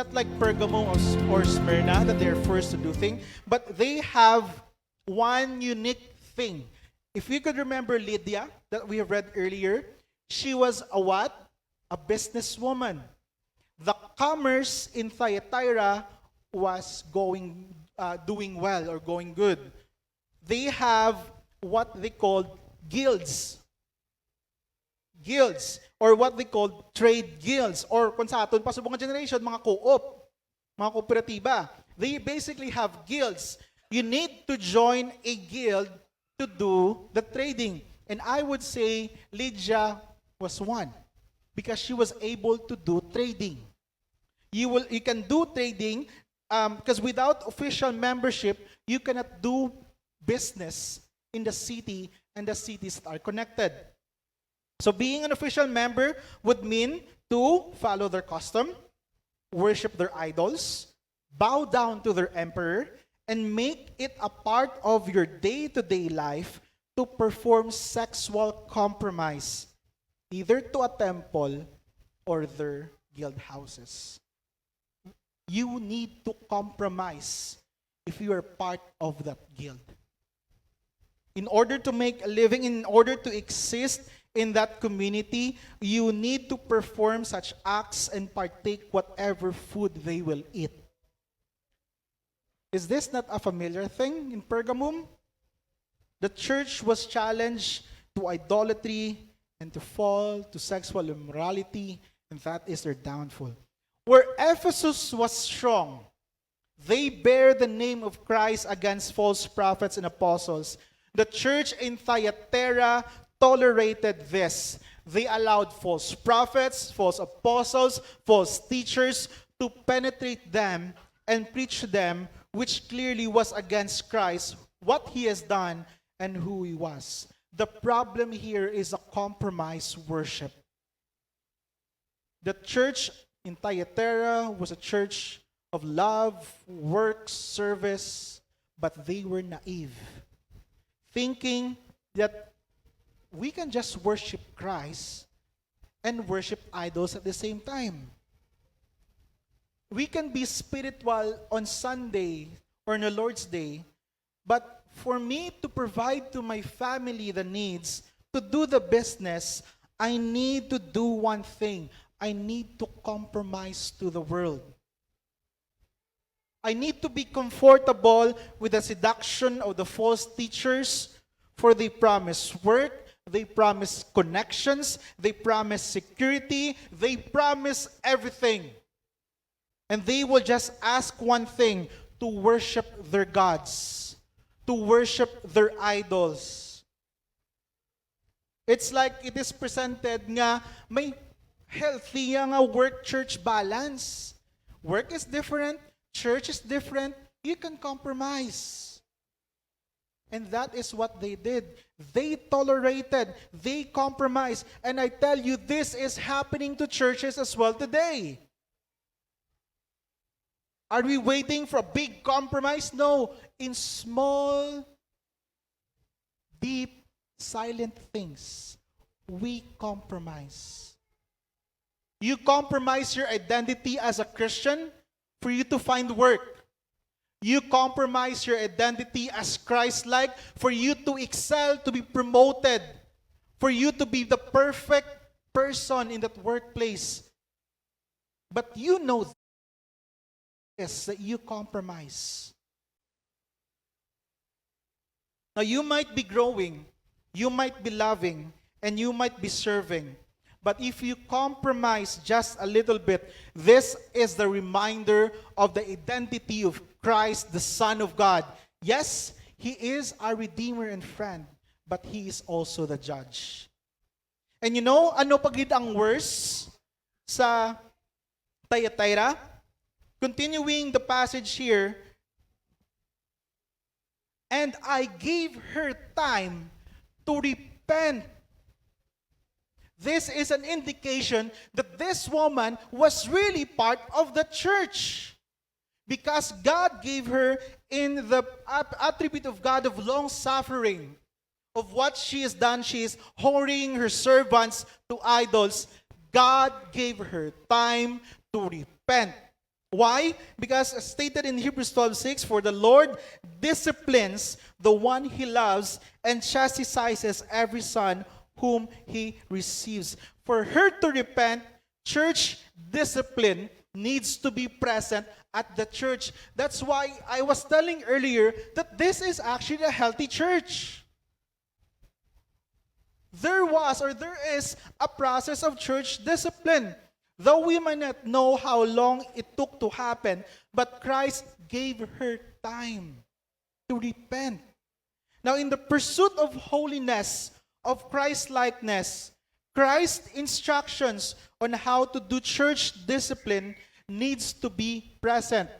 not like Pergamum or Smyrna that they're first to do things, but they have one unique thing. If we could remember Lydia that we have read earlier, she was a what? A businesswoman. The commerce in Thyatira was doing well or going good. They have what they called guilds. Guilds or what they call trade guilds or kung sa aton pasubong nga generation mga co-op, mga kooperatiba. They basically have guilds. You need to join a guild to do the trading. And I would say Lydia was one because she was able to do trading. You can do trading because without official membership, you cannot do business in the city and the cities that are connected. So being an official member would mean to follow their custom, worship their idols, bow down to their emperor, and make it a part of your day-to-day life to perform sexual compromise, either to a temple or their guild houses. You need to compromise if you are part of that guild. In order to make a living, in order to exist in that community, you need to perform such acts and partake whatever food they will eat. Is this not a familiar thing in Pergamum? The church was challenged to idolatry and to fall to sexual immorality, and that is their downfall. Where Ephesus was strong, they bear the name of Christ against false prophets and apostles. The church in Thyatira tolerated this. They allowed false prophets, false apostles, false teachers to penetrate them and preach to them, which clearly was against Christ, what he has done, and who he was. The problem here is a compromised worship. The church in Thyatira was a church of love, works, service, but they were naive, thinking that we can just worship Christ and worship idols at the same time. We can be spiritual on Sunday or on the Lord's Day, but for me to provide to my family the needs, to do the business, I need to do one thing. I need to compromise to the world. I need to be comfortable with the seduction of the false teachers, for they promise work, they promise connections, they promise security, they promise everything. And they will just ask one thing, to worship their gods, to worship their idols. It's like it is presented nga may healthy nga work-church balance. Work is different, church is different, you can compromise. And that is what they did. They tolerated, they compromised. And I tell you, this is happening to churches as well today. Are we waiting for a big compromise? No. In small, deep, silent things, we compromise. You compromise your identity as a Christian for you to find work. You compromise your identity as Christ-like for you to excel, to be promoted, for you to be the perfect person in that workplace. But you know this, that you compromise. Now you might be growing, you might be loving, and you might be serving. But if you compromise just a little bit, this is the reminder of the identity of Christ, the Son of God. Yes, He is our Redeemer and friend, but He is also the judge. And you know, ano pagid ang worse sa Thyatira? Continuing the passage here, and I gave her time to repent. This is an indication that this woman was really part of the church. Because God gave her in the attribute of God of long suffering, of what she has done. She is whoring her servants to idols. God gave her time to repent. Why? Because as stated in Hebrews 12:6, for the Lord disciplines the one he loves and chastises every son whom he receives. For her to repent, church discipline needs to be present at the church. That's why I was telling earlier that this is actually a healthy church. There is a process of church discipline. Though we might not know how long it took to happen, but Christ gave her time to repent. Now, in the pursuit of holiness, of Christ-likeness, Christ's instructions on how to do church discipline needs to be present.